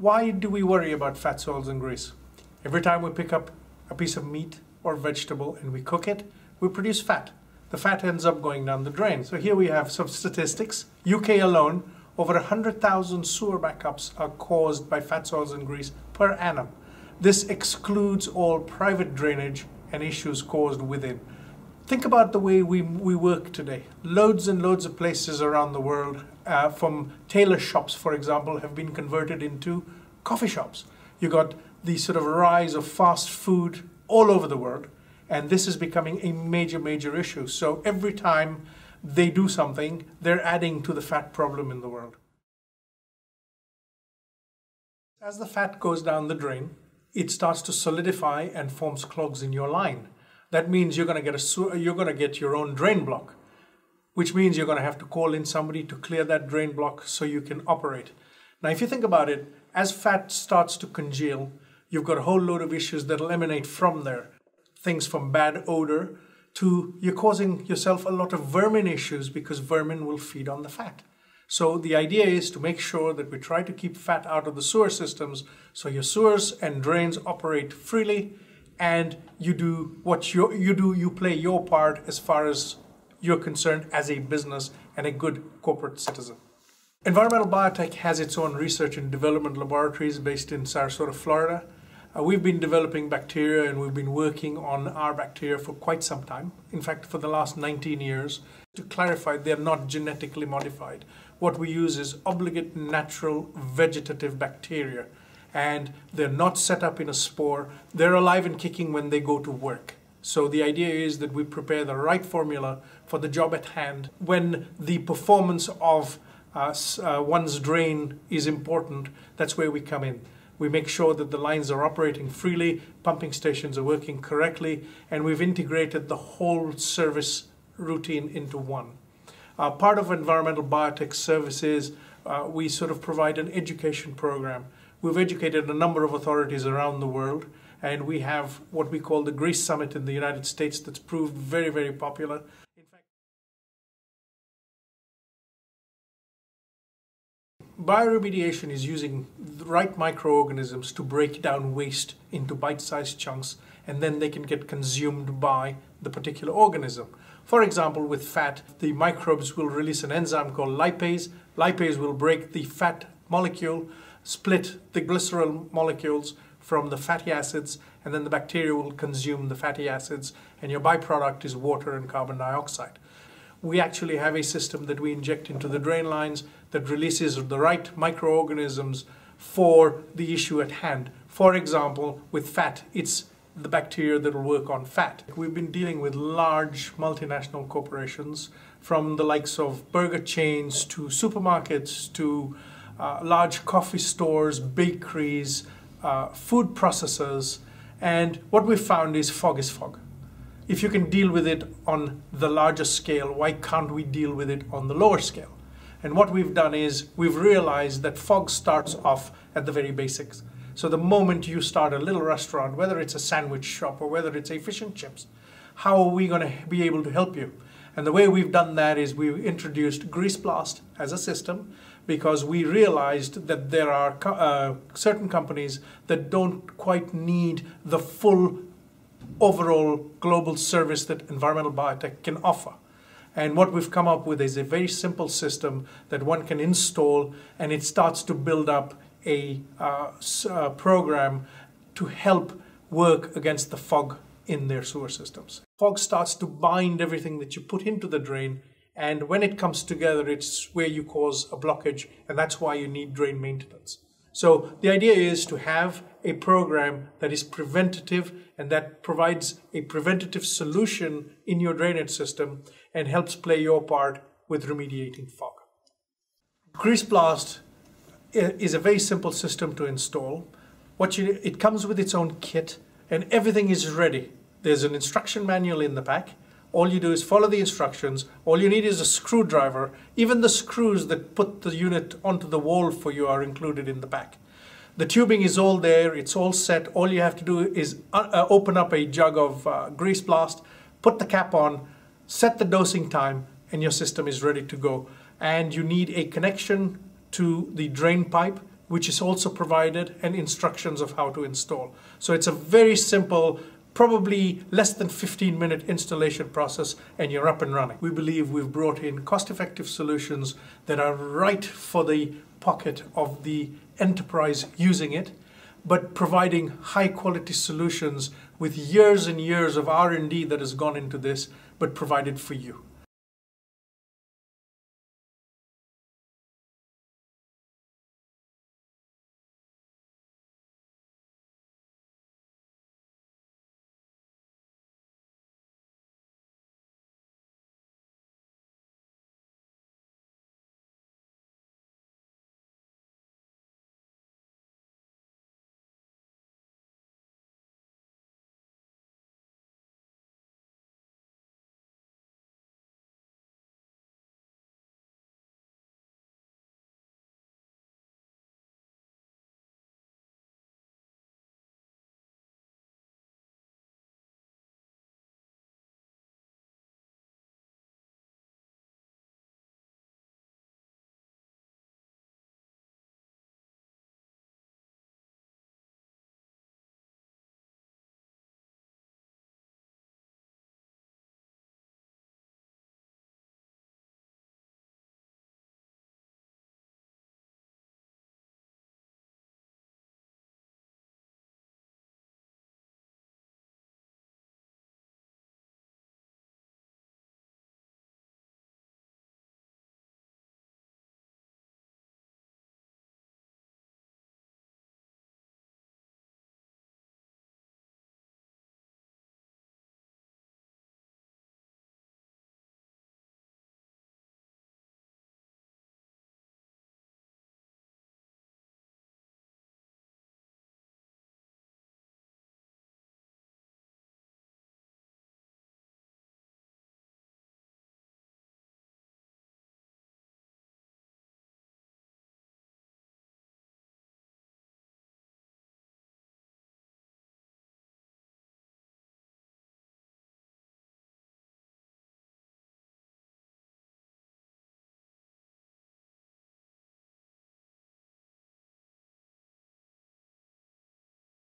Why do we worry about fats, oils and grease? Every time we pick up a piece of meat or vegetable and we cook it, we produce fat. The fat ends up going down the drain. So here we have some statistics. UK alone, over 100,000 sewer backups are caused by fats, oils and grease per annum. This excludes all private drainage and issues caused within. Think about the way we work today. Loads and loads of places around the world, from tailor shops, for example, have been converted into coffee shops. You got the sort of rise of fast food all over the world, and this is becoming a major issue. So every time they do something, they're adding to the fat problem in the world. As the fat goes down the drain, it starts to solidify and forms clogs in your line. That means you're going to get your own drain block, which means you're going to have to call in somebody to clear that drain block so you can operate. Now, if you think about it, as fat starts to congeal, you've got a whole load of issues that will emanate from there. Things from bad odor to you're causing yourself a lot of vermin issues because vermin will feed on the fat. So the idea is to make sure that we try to keep fat out of the sewer systems so your sewers and drains operate freely, and you do what you play your part as far as you're concerned as a business and a good corporate citizen. Environmental Biotech has its own research and development laboratories based in Sarasota, Florida. We've been developing bacteria and we've been working on our bacteria for quite some time. In fact, for the last 19 years. To clarify, they're not genetically modified. What we use is obligate natural vegetative bacteria, and they're not set up in a spore. They're alive and kicking when they go to work. So the idea is that we prepare the right formula for the job at hand. When the performance of one's drain is important, that's where we come in. We make sure that the lines are operating freely, pumping stations are working correctly, and we've integrated the whole service routine into one. Part of Environmental Biotech services, we sort of provide an education program. We've educated a number of authorities around the world, and we have what we call the Grease Summit in the United States that's proved very popular. In fact, bioremediation is using the right microorganisms to break down waste into bite-sized chunks, and then they can get consumed by the particular organism. For example, with fat, the microbes will release an enzyme called lipase. Lipase will break the fat molecule, split the glycerol molecules from the fatty acids, and then the bacteria will consume the fatty acids, and your byproduct is water and carbon dioxide. We actually have a system that we inject into the drain lines that releases the right microorganisms for the issue at hand. For example, with fat, it's the bacteria that will work on fat. We've been dealing with large multinational corporations, from the likes of burger chains to supermarkets to large coffee stores, bakeries, food processors, and what we've found is fog is fog. If you can deal with it on the larger scale, why can't we deal with it on the lower scale? And what we've done is we've realized that fog starts off at the very basics. So the moment you start a little restaurant, whether it's a sandwich shop or whether it's a fish and chips, how are we going to be able to help you? And the way we've done that is we've introduced Greaseblast as a system, because we realized that there are certain companies that don't quite need the full overall global service that Environmental Biotech can offer. And what we've come up with is a very simple system that one can install, and it starts to build up a program to help work against the fog in their sewer systems. Fog starts to bind everything that you put into the drain, and when it comes together, it's where you cause a blockage, and that's why you need drain maintenance. So the idea is to have a program that is preventative and that provides a preventative solution in your drainage system and helps play your part with remediating fog. Greaseblast is a very simple system to install. It comes with its own kit and everything is ready. There's an instruction manual in the pack. All you do is follow the instructions. All you need is a screwdriver. Even the screws that put the unit onto the wall for you are included in the pack. The tubing is all there. It's all set. All you have to do is open up a jug of Greaseblast, put the cap on, set the dosing time, and your system is ready to go. And you need a connection to the drain pipe, which is also provided, and instructions of how to install. So it's a very simple, probably less than 15-minute installation process, and you're up and running. We believe we've brought in cost-effective solutions that are right for the pocket of the enterprise using it, but providing high-quality solutions with years and years of R&D that has gone into this, but provided for you.